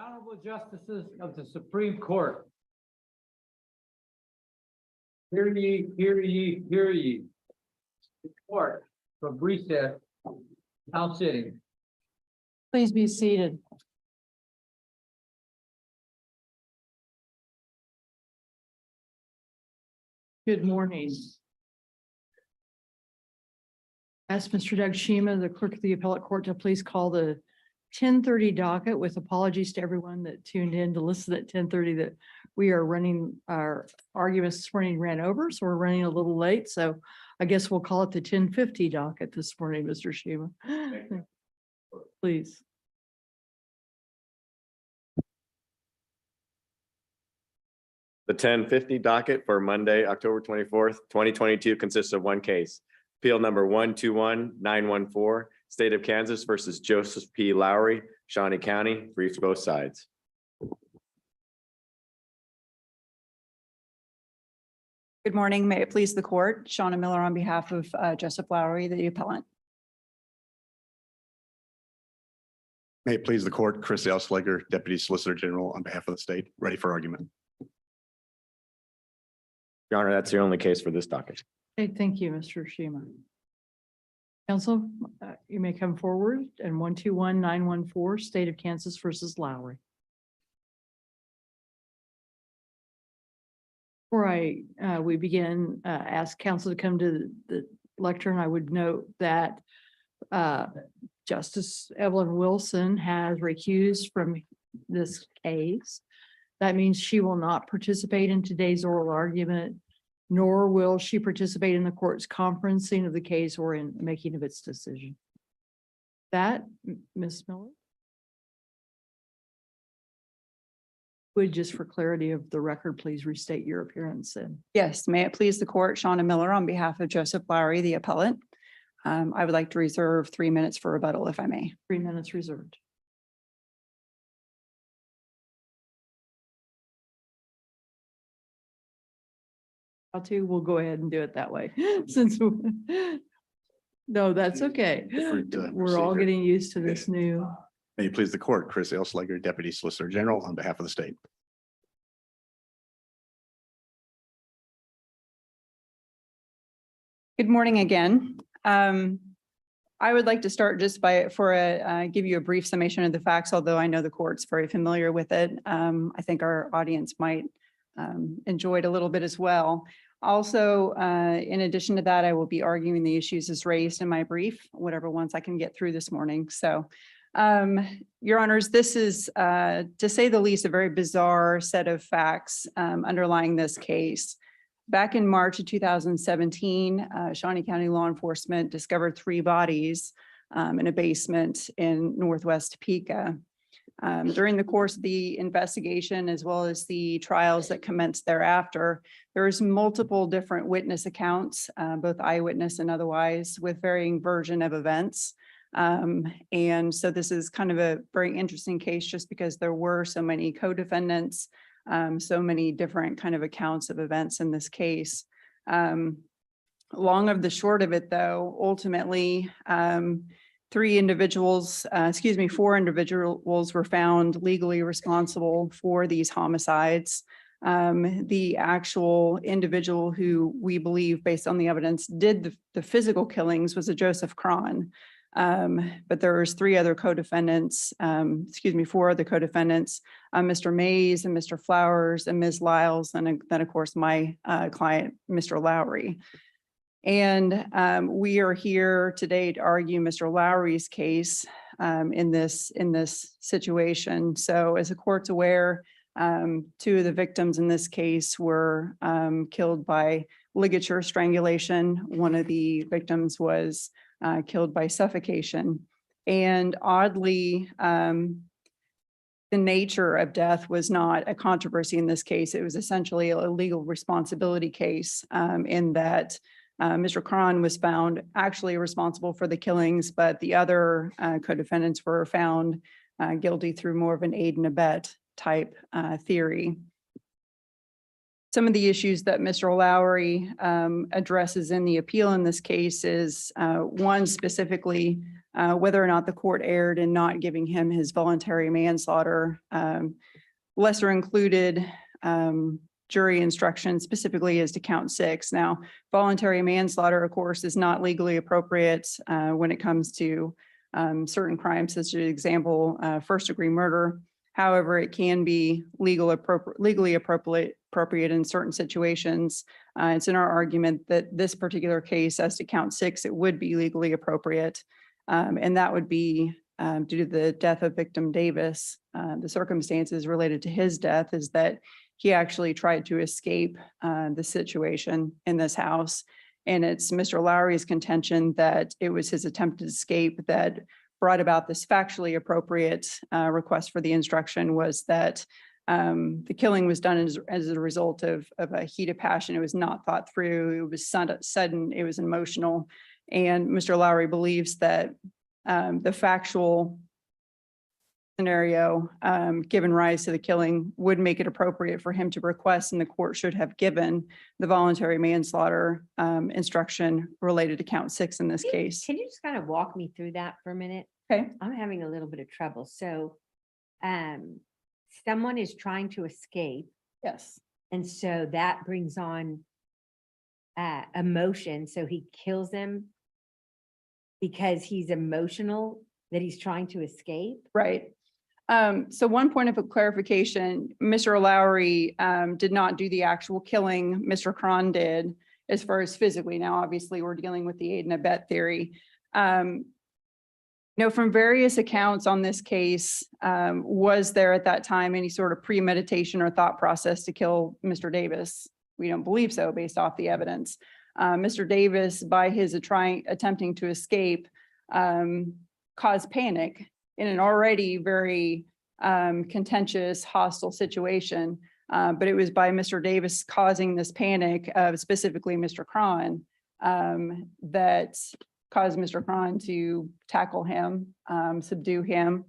Honorable Justices of the Supreme Court. Hear ye, hear ye, hear ye. Court from recess, now sitting. Please be seated. Good morning. Ask Mr. Doug Shima, the clerk of the appellate court, to please call the 10:30 docket, with apologies to everyone that tuned in to listen at 10:30 that we are running, our arguments this morning ran over, so we're running a little late. So I guess we'll call it the 10:50 docket this morning, Mr. Shima. Please. The 10:50 docket for Monday, October 24th, 2022 consists of one case. Appeal number 121914, State of Kansas versus Joseph P. Lowry, Shawnee County, briefs both sides. Good morning. May it please the court. Shauna Miller on behalf of Joseph Lowry, the appellant. May it please the court, Chris Elsleger, Deputy Solicitor General on behalf of the state, ready for argument. Your Honor, that's the only case for this docket. Okay, thank you, Mr. Shima. Counsel, you may come forward, and 121914, State of Kansas versus Lowry. Before we begin, ask counsel to come to the lectern. I would note that Justice Evelyn Wilson has recused from this case. That means she will not participate in today's oral argument, nor will she participate in the court's conferencing of the case or in making of its decision. That, Ms. Miller? Would, just for clarity of the record, please restate your appearance and. Yes, may it please the court. Shauna Miller on behalf of Joseph Lowry, the appellant. I would like to reserve 3 minutes for rebuttal, if I may. 3 minutes reserved. We'll go ahead and do it that way since no, that's okay. We're all getting used to this new. May it please the court, Chris Elsleger, Deputy Solicitor General on behalf of the state. Good morning again. I would like to start just give you a brief summation of the facts, although I know the court's very familiar with it. I think our audience might enjoy it a little bit as well. Also, in addition to that, I will be arguing the issues as raised in my brief, whatever ones I can get through this morning. So, Your Honors, this is, to say the least, a very bizarre set of facts underlying this case. Back in March of 2017, Shawnee County law enforcement discovered 3 bodies in a basement in Northwest Topeka. During the course of the investigation, as well as the trials that commenced thereafter, there was multiple different witness accounts, both eyewitness and otherwise, with varying version of events. And so this is kind of a very interesting case just because there were so many co-defendants, so many different kind of accounts of events in this case. Long of the short of it, though, ultimately, 4 individuals were found legally responsible for these homicides. The actual individual who we believe, based on the evidence, did the physical killings was a Joseph Cron. But there was 4 other co-defendants, Mr. Mays and Mr. Flowers and Ms. Lyles, and then of course my client, Mr. Lowry. And we are here today to argue Mr. Lowry's case in this situation. So as the court's aware, 2 of the victims in this case were killed by ligature strangulation. One of the victims was killed by suffocation. And oddly, the nature of death was not a controversy in this case. It was essentially a legal responsibility case in that Mr. Cron was found actually responsible for the killings, but the other co-defendants were found guilty through more of an aid and abet type theory. Some of the issues that Mr. Lowry addresses in the appeal in this case is one specifically whether or not the court erred in not giving him his voluntary manslaughter lesser included jury instruction specifically as to count 6. Now, voluntary manslaughter, of course, is not legally appropriate when it comes to certain crimes, such as example, first-degree murder. However, it can be legally appropriate in certain situations. It's in our argument that this particular case, as to count 6, it would be legally appropriate. And that would be due to the death of victim Davis. The circumstances related to his death is that he actually tried to escape the situation in this house. And it's Mr. Lowry's contention that it was his attempted escape that brought about this factually appropriate request for the instruction, was that the killing was done as a result of a heat of passion. It was not thought through. It was sudden. It was emotional. And Mr. Lowry believes that the factual scenario given rise to the killing would make it appropriate for him to request, and the court should have given the voluntary manslaughter instruction related to count 6 in this case. Can you just kind of walk me through that for a minute? Okay. I'm having a little bit of trouble. So someone is trying to escape, Yes. and so that brings on emotion. So he kills him because he's emotional that he's trying to escape. Right. So one point of clarification, Mr. Lowry did not do the actual killing. Mr. Cron did, as far as physically. Now, obviously, we're dealing with the aid and abet theory. From various accounts on this case, was there at that time any sort of premeditation or thought process to kill Mr. Davis? We don't believe so, based off the evidence. Mr. Davis, by his attempting to escape, caused panic in an already very contentious, hostile situation. But it was by Mr. Davis causing this panic of specifically Mr. Cron that caused Mr. Cron to tackle him, subdue him.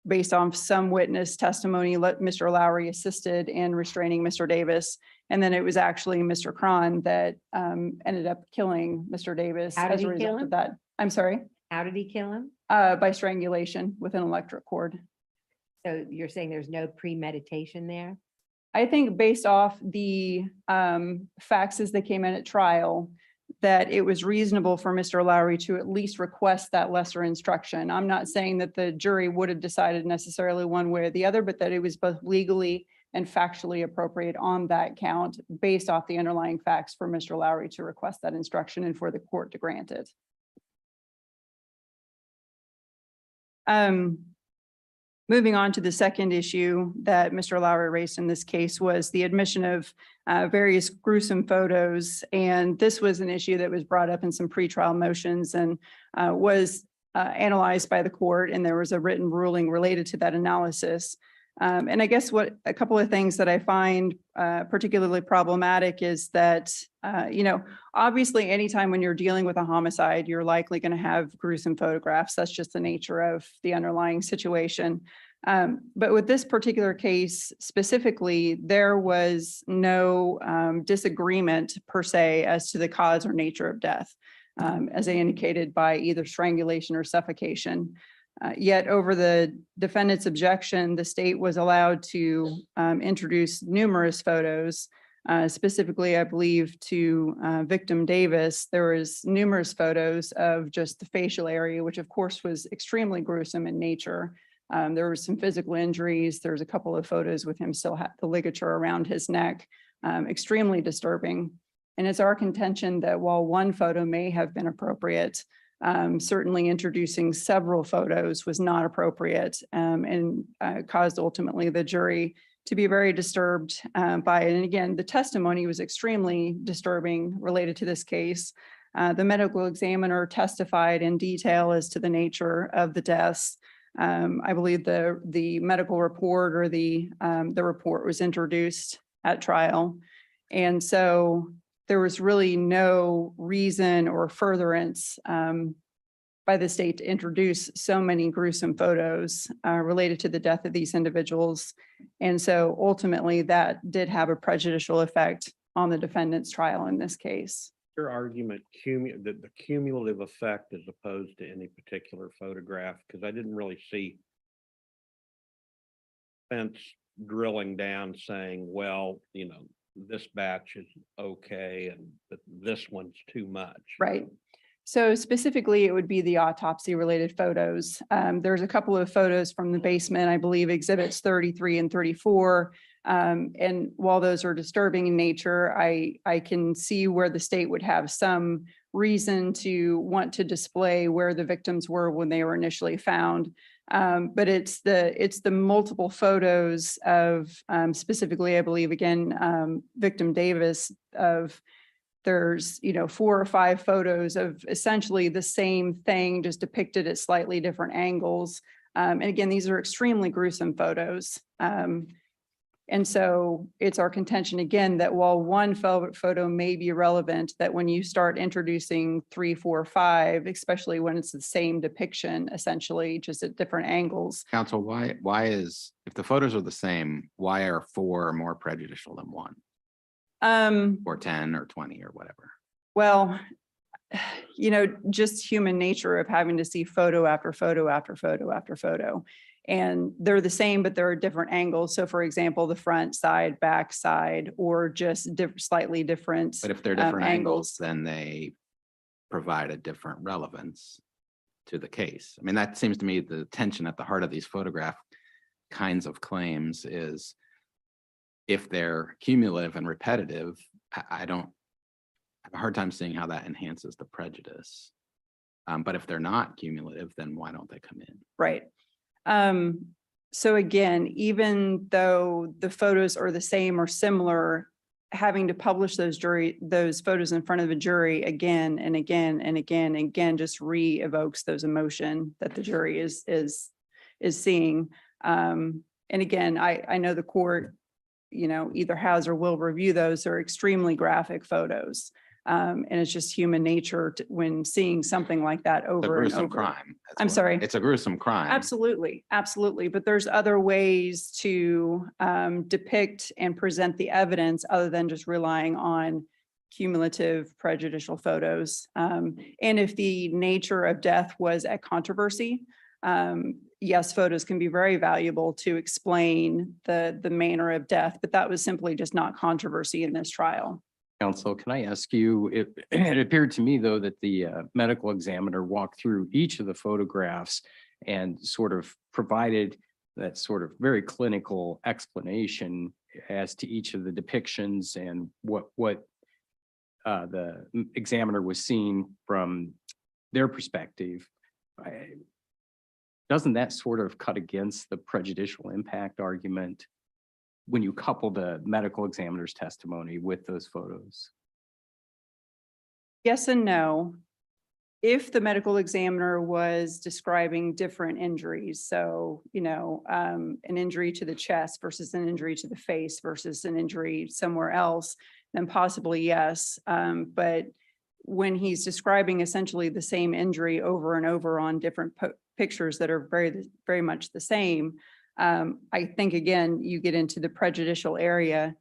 Based on some witness testimony, Mr. Lowry assisted in restraining Mr. Davis. And then it was actually Mr. Cron that ended up killing Mr. Davis How did as a he kill result him? of that. I'm sorry, How did he kill him? by strangulation with an electric cord. So you're saying there's no premeditation there? I think based off the facts as they came in at trial, that it was reasonable for Mr. Lowry to at least request that lesser instruction. I'm not saying that the jury would have decided necessarily one way or the other, but that it was both legally and factually appropriate on that count based off the underlying facts for Mr. Lowry to request that instruction and for the court to grant it. Moving on to the second issue that Mr. Lowry raised in this case was the admission of various gruesome photos. And this was an issue that was brought up in some pretrial motions and was analyzed by the court. And there was a written ruling related to that analysis. And I guess a couple of things that I find particularly problematic is that, obviously anytime when you're dealing with a homicide, you're likely going to have gruesome photographs. That's just the nature of the underlying situation. But with this particular case specifically, there was no disagreement per se as to the cause or nature of death, as I indicated, by either strangulation or suffocation. Yet over the defendant's objection, the state was allowed to introduce numerous photos, specifically, I believe, to victim Davis. There was numerous photos of just the facial area, which of course was extremely gruesome in nature. There were some physical injuries. There's a couple of photos with him still have the ligature around his neck, extremely disturbing. And it's our contention that while one photo may have been appropriate, certainly introducing several photos was not appropriate and caused ultimately the jury to be very disturbed by it. And again, the testimony was extremely disturbing related to this case. The medical examiner testified in detail as to the nature of the deaths. I believe the medical report or the report was introduced at trial. And so there was really no reason or furtherance by the state to introduce so many gruesome photos related to the death of these individuals. And so ultimately that did have a prejudicial effect on the defendant's trial in this case. Your argument that the cumulative effect as opposed to any particular photograph, because I didn't really see fence drilling down saying, well, you know, this batch is okay and this one's too much. Right. So specifically, it would be the autopsy related photos. There's a couple of photos from the basement, I believe exhibits 33 and 34. And while those are disturbing in nature, I can see where the state would have some reason to want to display where the victims were when they were initially found. But it's the multiple photos of specifically, I believe, again, victim Davis of there's, 4 or 5 photos of essentially the same thing, just depicted at slightly different angles. And again, these are extremely gruesome photos. And so it's our contention again, that while one photo may be relevant, that when you start introducing 3, 4, 5, especially when it's the same depiction, essentially just at different angles. Counsel, why is, if the photos are the same, why are 4 more prejudicial than 1? Or 10 or 20 or whatever? Well, just human nature of having to see photo after photo after photo after photo. And they're the same, but there are different angles. So for example, the front side, back side, or just slightly different. But if they're different angles, then they provide a different relevance to the case. I mean, that seems to me the tension at the heart of these photograph kinds of claims is if they're cumulative and repetitive, I have a hard time seeing how that enhances the prejudice. But if they're not cumulative, then why don't they come in? Right. So again, even though the photos are the same or similar, having to publish those photos in front of a jury again and again and again and again just re-evokes those emotion that the jury is seeing. And again, I know the court, either has or will review those. Are extremely graphic photos. And it's just human nature when seeing something like that It's a over and gruesome over. crime. I'm sorry. It's a gruesome crime. Absolutely, absolutely. But there's other ways to depict and present the evidence other than just relying on cumulative prejudicial photos. And if the nature of death was a controversy, yes, photos can be very valuable to explain the manner of death, but that was simply just not controversy in this trial. Counsel, can I ask you, it appeared to me though that the medical examiner walked through each of the photographs and sort of provided that sort of very clinical explanation as to each of the depictions and what the examiner was seeing from their perspective. Doesn't that sort of cut against the prejudicial impact argument when you couple the medical examiner's testimony with those photos? Yes and no. If the medical examiner was describing different injuries, so, an injury to the chest versus an injury to the face versus an injury somewhere else, then possibly yes. But when he's describing essentially the same injury over and over on different pictures that are very, very much the same, I think, again, you get into the prejudicial area.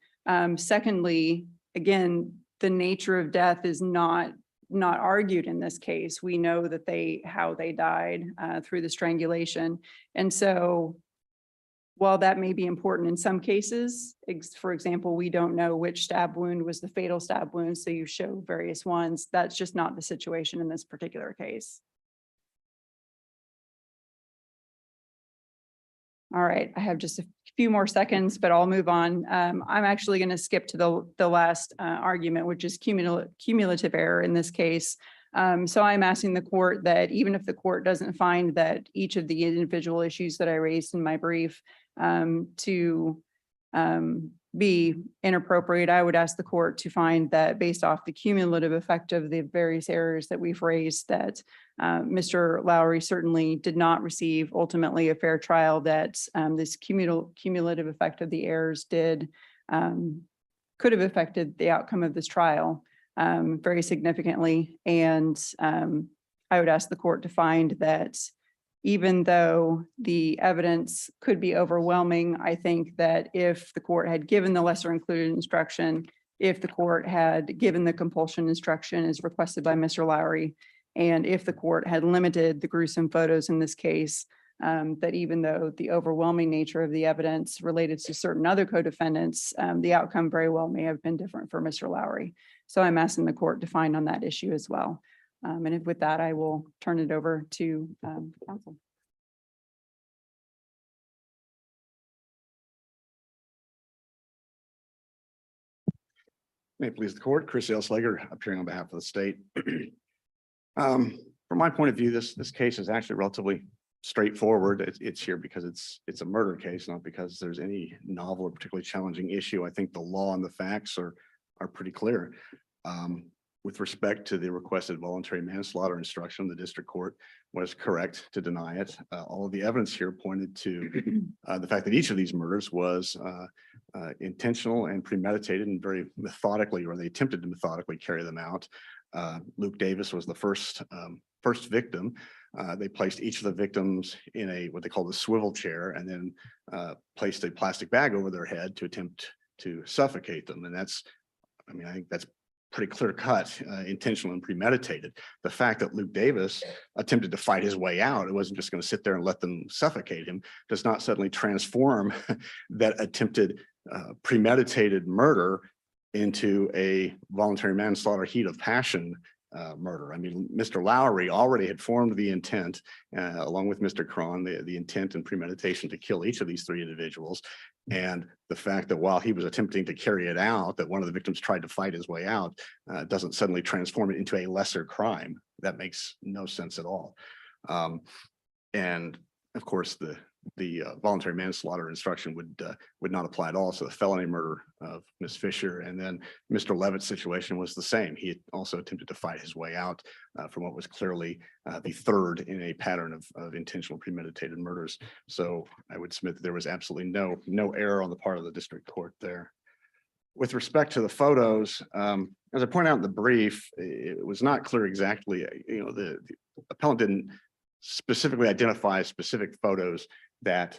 Secondly, again, the nature of death is not argued in this case. We know that how they died through the strangulation. And so while that may be important in some cases, for example, we don't know which stab wound was the fatal stab wound, so you show various ones. That's just not the situation in this particular case. All right, I have just a few more seconds, but I'll move on. I'm actually going to skip to the last argument, which is cumulative error in this case. So I'm asking the court that even if the court doesn't find that each of the individual issues that I raised in my brief to be inappropriate, I would ask the court to find that based off the cumulative effect of the various errors that we've raised, that Mr. Lowry certainly did not receive ultimately a fair trial, that this cumulative effect of the errors could have affected the outcome of this trial very significantly. And I would ask the court to find that even though the evidence could be overwhelming, I think that if the court had given the lesser included instruction, if the court had given the compulsion instruction as requested by Mr. Lowry, and if the court had limited the gruesome photos in this case, that even though the overwhelming nature of the evidence related to certain other co-defendants, the outcome very well may have been different for Mr. Lowry. So I'm asking the court to find on that issue as well. And with that, I will turn it over to counsel. May it please the court, Chris Slager, appearing on behalf of the state. From my point of view, this case is actually relatively straightforward. It's here because it's a murder case, not because there's any novel or particularly challenging issue. I think the law and the facts are pretty clear. With respect to the requested voluntary manslaughter instruction, the district court was correct to deny it. All of the evidence here pointed to the fact that each of these murders was intentional and premeditated and very methodically, or they attempted to methodically carry them out. Luke Davis was the first victim. They placed each of the victims in what they call the swivel chair, and then placed a plastic bag over their head to attempt to suffocate them. And I think that's pretty clear cut, intentional and premeditated. The fact that Luke Davis attempted to fight his way out, it wasn't just going to sit there and let them suffocate him, does not suddenly transform that attempted premeditated murder into a voluntary manslaughter heat of passion murder. I mean, Mr. Lowry already had formed the intent, along with Mr. Cron, the intent and premeditation to kill each of these three individuals. And the fact that while he was attempting to carry it out, that one of the victims tried to fight his way out, doesn't suddenly transform it into a lesser crime. That makes no sense at all. And of course, the voluntary manslaughter instruction would not apply at all. So the felony murder of Ms. Fisher, and then Mr. Levitt's situation was the same. He had also attempted to fight his way out from what was clearly the third in a pattern of intentional premeditated murders. So I would submit that there was absolutely no error on the part of the district court there. With respect to the photos, as I point out in the brief, it was not clear exactly, the appellant didn't specifically identify specific photos that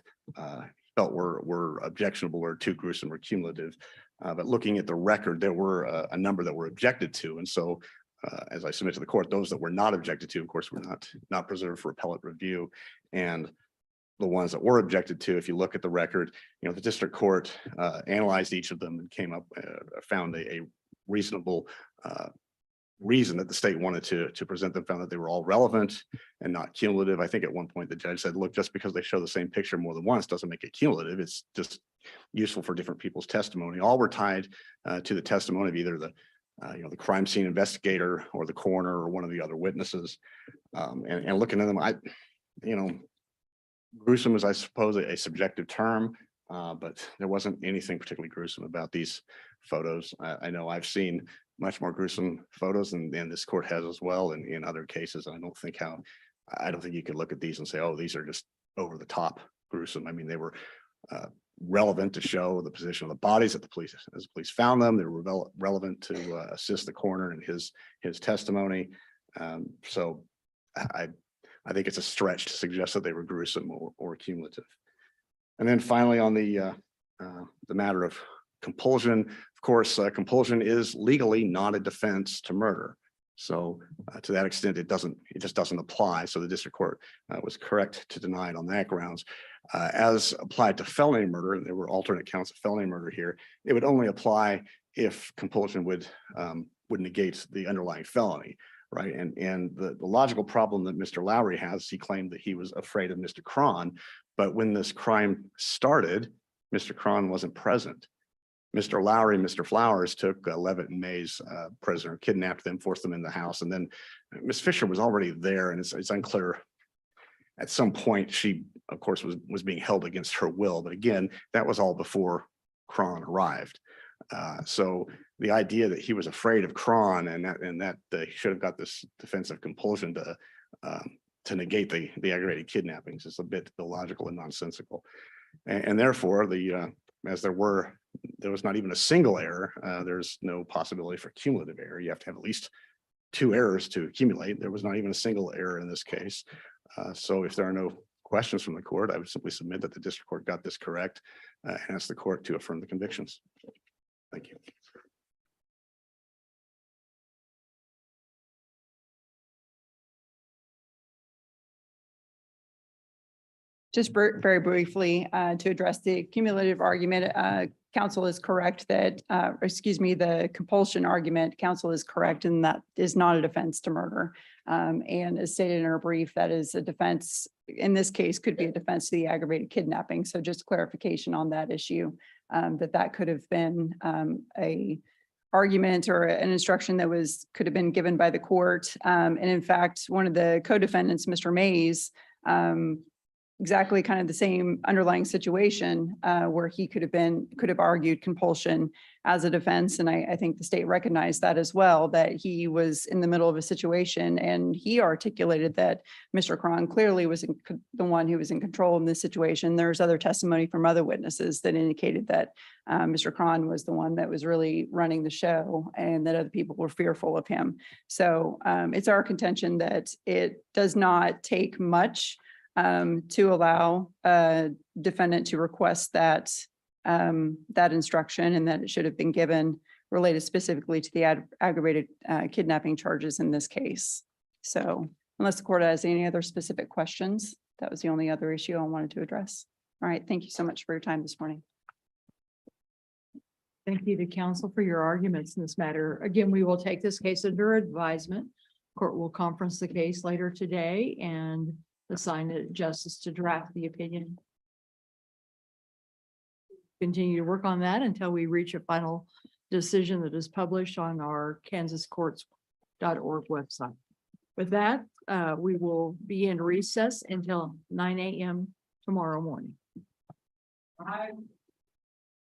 felt were objectionable or too gruesome or cumulative. But looking at the record, there were a number that were objected to. And so as I submit to the court, those that were not objected to, of course, were not preserved for appellate review. And the ones that were objected to, if you look at the record, the district court analyzed each of them and came up, found a reasonable reason that the state wanted to present them, found that they were all relevant and not cumulative. I think at one point the judge said, look, just because they show the same picture more than once doesn't make it cumulative. It's just useful for different people's testimony. All were tied to the testimony of either the crime scene investigator or the coroner or one of the other witnesses. And looking at them, gruesome is, I suppose, a subjective term, but there wasn't anything particularly gruesome about these photos. I know I've seen much more gruesome photos and this court has as well in other cases. I don't think you could look at these and say, oh, these are just over the top gruesome. I mean, they were relevant to show the position of the bodies as the police found them. They were relevant to assist the coroner in his testimony. So I think it's a stretch to suggest that they were gruesome or cumulative. And then finally, on the matter of compulsion, of course, compulsion is legally not a defense to murder. So to that extent, it just doesn't apply. So the district court was correct to deny it on that grounds. As applied to felony murder, and there were alternate counts of felony murder here, it would only apply if compulsion would negate the underlying felony. Right. And the logical problem that Mr. Lowry has, he claimed that he was afraid of Mr. Cron, but when this crime started, Mr. Cron wasn't present. Mr. Lowry and Mr. Flowers took Levitt and May's prisoner, kidnapped them, forced them in the house. And then Ms. Fisher was already there, and it's unclear. At some point, she, of course, was being held against her will. But again, that was all before Cron arrived. So the idea that he was afraid of Cron and that he should have got this defensive compulsion to negate the aggravated kidnappings is a bit illogical and nonsensical. And therefore, as there was not even a single error, there's no possibility for cumulative error. You have to have at least two errors to accumulate. There was not even a single error in this case. So if there are no questions from the court, I would simply submit that the district court got this correct and ask the court to affirm the convictions. Thank you. Just very briefly, to address the cumulative argument, counsel is correct that, excuse me, the compulsion argument, counsel is correct, and that is not a defense to murder. And as stated in our brief, that is a defense, in this case, could be a defense to the aggravated kidnapping. So just clarification on that issue, that could have been a argument or an instruction that could have been given by the court. And in fact, one of the co-defendants, Mr. Mays, exactly kind of the same underlying situation where he could have argued compulsion as a defense. And I think the state recognized that as well, that he was in the middle of a situation and he articulated that Mr. Cron clearly was the one who was in control in this situation. There's other testimony from other witnesses that indicated that Mr. Cron was the one that was really running the show and that other people were fearful of him. So it's our contention that it does not take much to allow a defendant to request that instruction, and that it should have been given related specifically to the aggravated kidnapping charges in this case. So unless the court has any other specific questions, that was the only other issue I wanted to address. All right. Thank you so much for your time this morning. Thank you to counsel for your arguments in this matter. Again, we will take this case under advisement. Court will conference the case later today and assign a justice to draft the opinion. Continue to work on that until we reach a final decision that is published on our kansascourts.org website. With that, we will be in recess until 9 a.m. tomorrow morning.